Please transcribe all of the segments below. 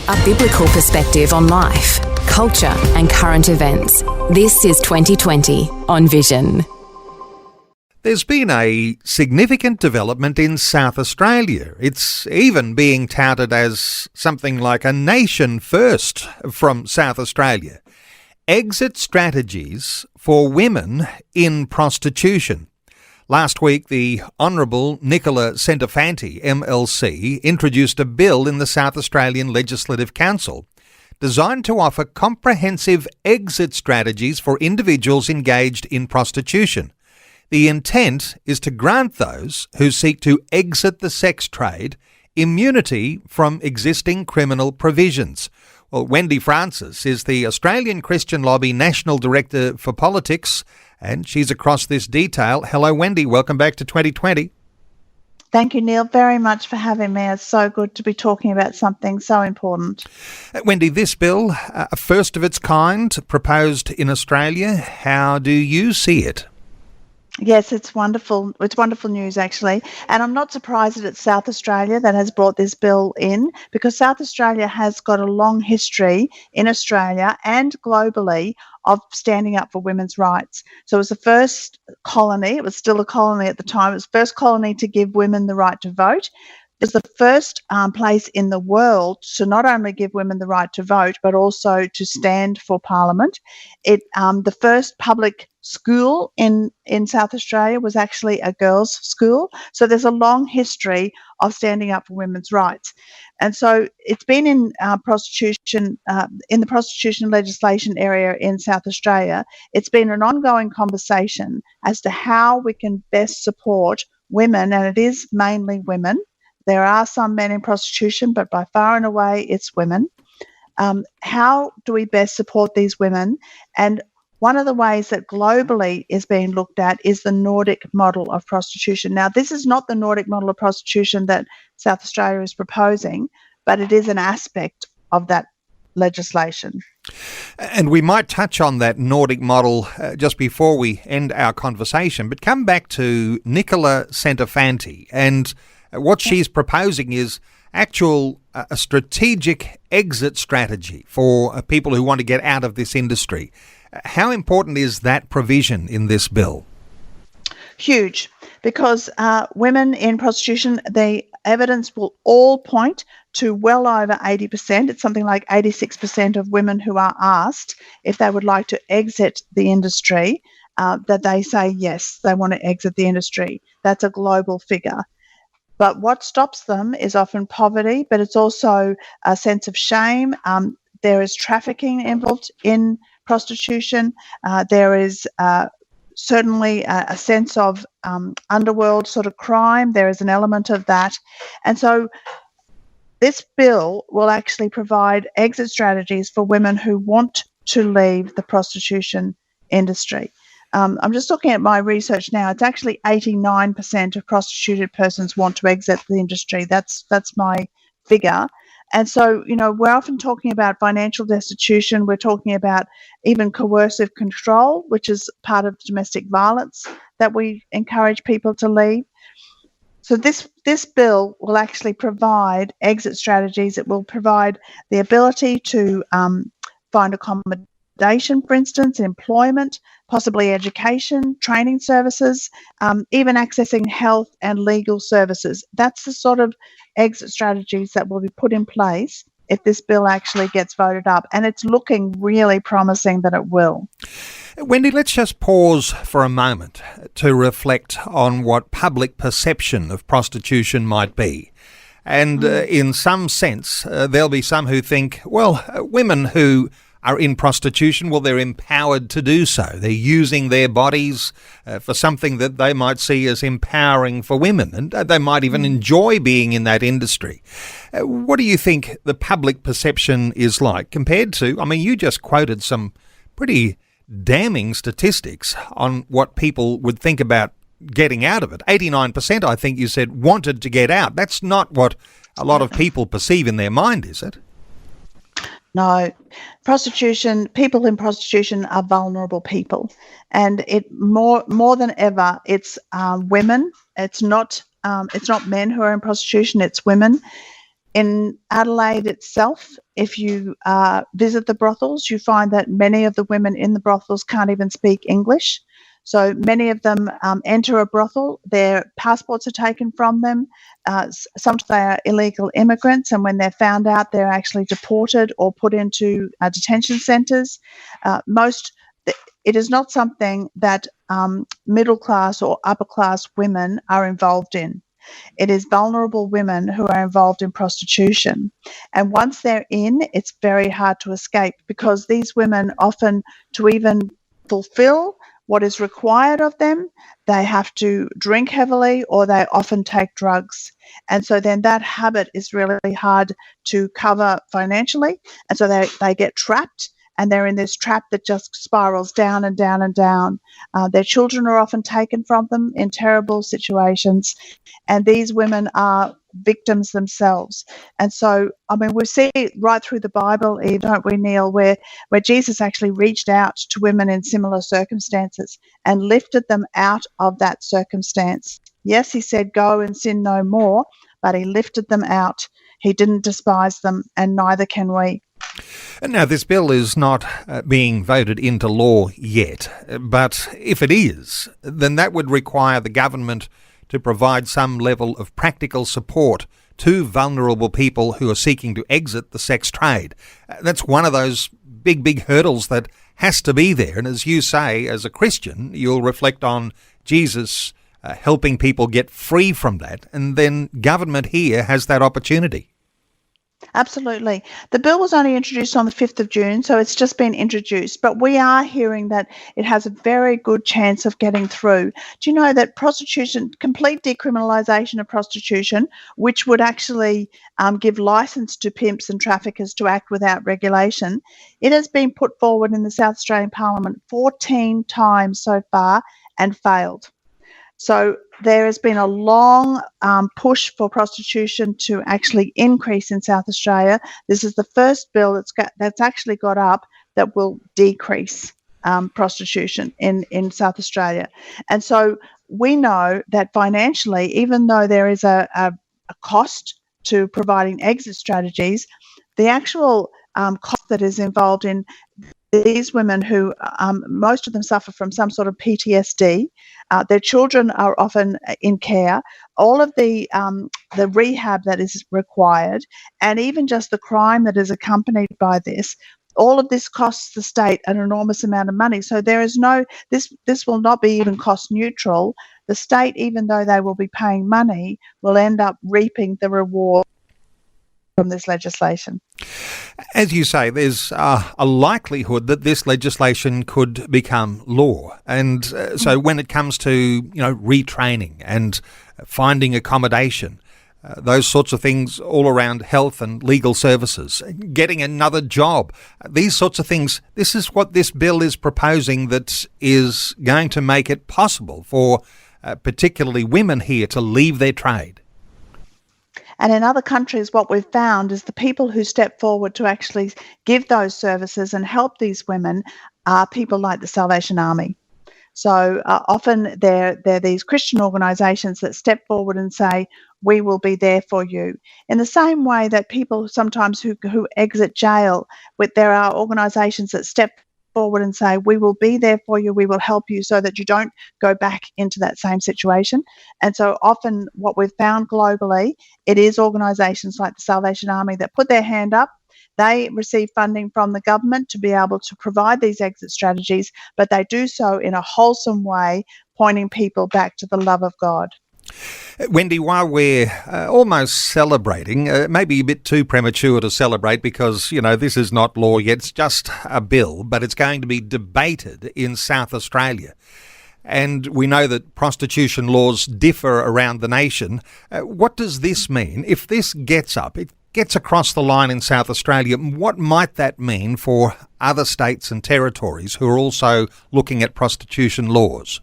A biblical perspective on life, culture and current events. This is 2020 on Vision. There's been a significant development in South Australia. It's even being touted as something like a nation first from South Australia. Exit strategies for women in prostitution. Last week, the Honourable Nicola Centofanti, MLC, introduced a bill in the South Australian Legislative Council designed to offer comprehensive exit strategies for individuals engaged in prostitution. The intent is to grant those who seek to exit the sex trade immunity from existing criminal provisions. Well, Wendy Francis is the Australian Christian Lobby National Director for Politics, and she's across this detail. Hello, Wendy. Welcome back to 2020. Thank you, Neil, very much for having me. It's so good to be talking about something so important. Wendy, this bill, a first of its kind, proposed in Australia. How do you see it? Yes, it's wonderful. It's wonderful news, actually. And I'm not surprised that it's South Australia that has brought this bill in, because South Australia has got a long history in Australia and globally of standing up for women's rights. So it was the first colony, it was still a colony at the time, it was the first colony to give women the right to vote. It was the first place in the world to not only give women the right to vote, but also to stand for Parliament. The first public school in South Australia was actually a girls' school. So there's a long history of standing up for women's rights. And so it's been in prostitution, in the prostitution legislation area in South Australia. It's been an ongoing conversation as to how we can best support women, and it is mainly women. There are some men in prostitution, but by far and away it's women. How do we best support these women? And one of the ways that globally is being looked at is the Nordic model of prostitution. Now, this is not the Nordic model of prostitution that South Australia is proposing, but it is an aspect of that legislation. And we might touch on that Nordic model just before we end our conversation, but come back to Nicola Centofanti, and what she's proposing is a strategic exit strategy for people who want to get out of this industry. How important is that provision in this bill? Huge, because women in prostitution, the evidence will all point to well over 80%. It's something like 86% of women who are asked if they would like to exit the industry, that they say yes, they want to exit the industry. That's a global figure. But what stops them is often poverty, but it's also a sense of shame. There is trafficking involved in prostitution. There is certainly a sense of underworld sort of crime. There is an element of that. And so this bill will actually provide exit strategies for women who want to leave the prostitution industry. I'm just looking at my research now. It's actually 89% of prostituted persons want to exit the industry. That's my figure. And so, we're often talking about financial destitution. We're talking about even coercive control, which is part of domestic violence that we encourage people to leave. So this bill will actually provide exit strategies. It will provide the ability to find accommodation, for instance, employment, possibly education, training services, even accessing health and legal services. That's the sort of exit strategies that will be put in place if this bill actually gets voted up. And it's looking really promising that it will. Wendy, let's just pause for a moment to reflect on what public perception of prostitution might be. And in some sense, there'll be some who think, well, women who are in prostitution, well, they're empowered to do so. They're using their bodies for something that they might see as empowering for women, and they might even enjoy being in that industry. What do you think the public perception is like compared to, you just quoted some pretty damning statistics on what people would think about getting out of it. 89%, I think you said, wanted to get out. That's not what a lot of people perceive in their mind, is it? No, people in prostitution are vulnerable people, and it more than ever, it's women. It's not men who are in prostitution. It's women. In Adelaide itself, if you visit the brothels, you find that many of the women in the brothels can't even speak English. So many of them enter a brothel, their passports are taken from them. Sometimes they are illegal immigrants, and when they're found out, they're actually deported or put into detention centres. It is not something that middle class or upper class women are involved in. It is vulnerable women who are involved in prostitution. And once they're in, it's very hard to escape, because these women often, to even fulfill what is required of them, they have to drink heavily, or they often take drugs. And so then that habit is really hard to cover financially. And so they get trapped, and they're in this trap that just spirals down and down and down. Their children are often taken from them in terrible situations. And these women are victims themselves. And so, I mean, we see right through the Bible, don't we, Neil, where Jesus actually reached out to women in similar circumstances and lifted them out of that circumstance. Yes, he said, go and sin no more, but he lifted them out. He didn't despise them, and neither can we. Now, this bill is not being voted into law yet, but if it is, then that would require the government to provide some level of practical support to vulnerable people who are seeking to exit the sex trade. That's one of those big hurdles that has to be there. And as you say, as a Christian, you'll reflect on Jesus helping people get free from that, and then government here has that opportunity. Absolutely. The bill was only introduced on the 5th of June, so it's just been introduced. But we are hearing that it has a very good chance of getting through. Do you know that prostitution, complete decriminalisation of prostitution, which would actually give licence to pimps and traffickers to act without regulation, it has been put forward in the South Australian Parliament 14 times so far and failed. So there has been a long push for prostitution to actually increase in South Australia. This is the first bill that's actually got up that will decrease prostitution in South Australia. And so we know that financially, even though there is a cost to providing exit strategies, the actual cost that is involved in these women who, most of them suffer from some sort of PTSD. Their children are often in care. All of the rehab that is required, and even just the crime that is accompanied by this, all of this costs the state an enormous amount of money. So there is this will not be even cost neutral. The state, even though they will be paying money, will end up reaping the reward from this legislation. As you say, there's a likelihood that this legislation could become law. And so when it comes to, retraining and finding accommodation, those sorts of things all around health and legal services, getting another job, these sorts of things, this is what this bill is proposing that is going to make it possible for particularly women here to leave their trade. And in other countries, what we've found is the people who step forward to actually give those services and help these women are people like the Salvation Army. So often they're these Christian organisations that step forward and say, we will be there for you. In the same way that people sometimes who exit jail, there are organisations that step forward and say, we will be there for you, we will help you so that you don't go back into that same situation. And so often what we've found globally, it is organisations like the Salvation Army that put their hand up. They receive funding from the government to be able to provide these exit strategies, but they do so in a wholesome way, pointing people back to the love of God. Wendy, while we're almost celebrating, maybe a bit too premature to celebrate because, this is not law yet, it's just a bill, but it's going to be debated in South Australia. And we know that prostitution laws differ around the nation. What does this mean? If this gets across the line in South Australia, what might that mean for other states and territories who are also looking at prostitution laws?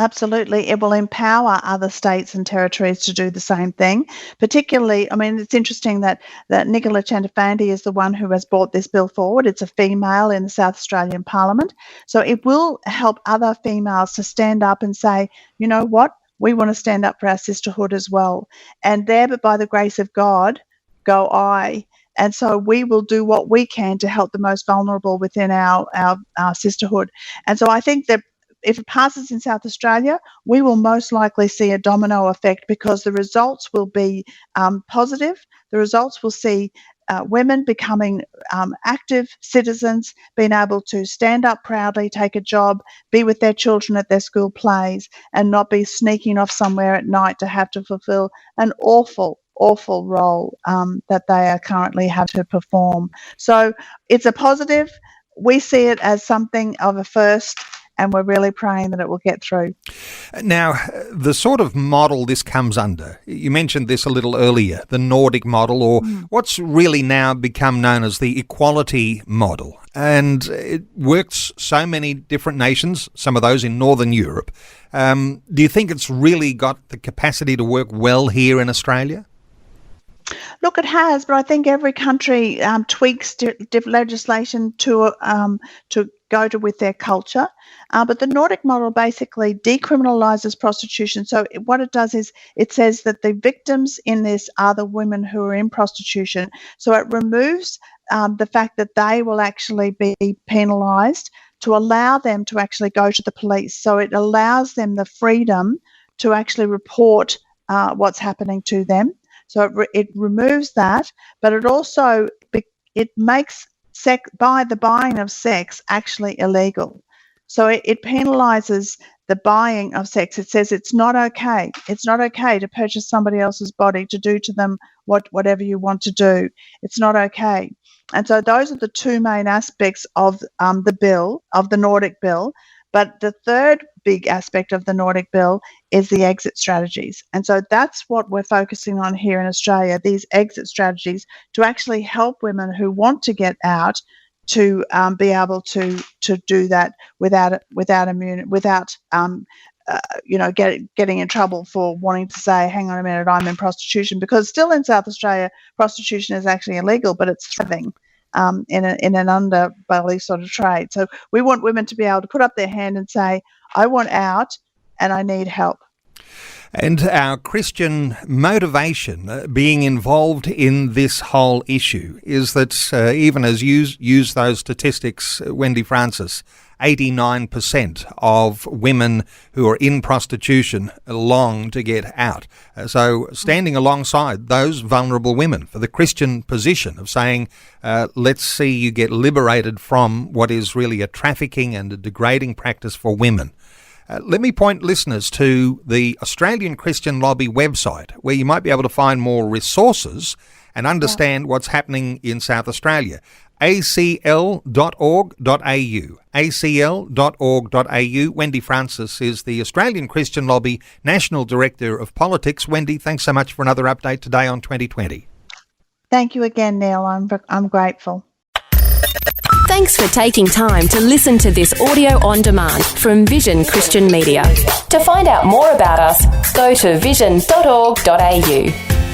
Absolutely. It will empower other states and territories to do the same thing. Particularly, it's interesting that Nicola Chantafanti is the one who has brought this bill forward. It's a female in the South Australian Parliament. So it will help other females to stand up and say, you know what, we want to stand up for our sisterhood as well. And there, but by the grace of God, go I. And so we will do what we can to help the most vulnerable within our sisterhood. And so I think that if it passes in South Australia, we will most likely see a domino effect, because the results will be positive. The results will see women becoming active citizens, being able to stand up proudly, take a job, be with their children at their school plays, and not be sneaking off somewhere at night to have to fulfill an awful role that they are currently have to perform. So it's a positive. We see it as something of a first, and we're really praying that it will get through. Now, the sort of model this comes under, you mentioned this a little earlier, the Nordic model, or what's really now become known as the equality model. And it works so many different nations, some of those in Northern Europe. Do you think it's really got the capacity to work well here in Australia? Look, it has, but I think every country tweaks legislation to go to with their culture. But the Nordic model basically decriminalises prostitution. So what it does is it says that the victims in this are the women who are in prostitution. So it removes the fact that they will actually be penalised, to allow them to actually go to the police. So it allows them the freedom to actually report what's happening to them. So it removes that, but it also it makes the buying of sex actually illegal. So it penalises the buying of sex. It says it's not okay. It's not okay to purchase somebody else's body, to do to them whatever you want to do. It's not okay. And so those are the two main aspects of the Nordic bill. But the third big aspect of the Nordic bill is the exit strategies. And so that's what we're focusing on here in Australia, these exit strategies to actually help women who want to get out to be able to do that without getting in trouble for wanting to say, hang on a minute, I'm in prostitution. Because still in South Australia, prostitution is actually illegal, but it's thriving. In an underbelly sort of trade. So we want women to be able to put up their hand and say, I want out and I need help. And our Christian motivation being involved in this whole issue is that even as you use those statistics, Wendy Francis, 89% of women who are in prostitution long to get out. So standing alongside those vulnerable women for the Christian position of saying, let's see you get liberated from what is really a trafficking and a degrading practice for women. Let me point listeners to the Australian Christian Lobby website, where you might be able to find more resources and understand what's happening in South Australia. acl.org.au. acl.org.au. Wendy Francis is the Australian Christian Lobby National Director of Politics. Wendy, thanks so much for another update today on 2020. Thank you again, Neil. I'm grateful. Thanks for taking time to listen to this audio on demand from Vision Christian Media. To find out more about us, go to vision.org.au.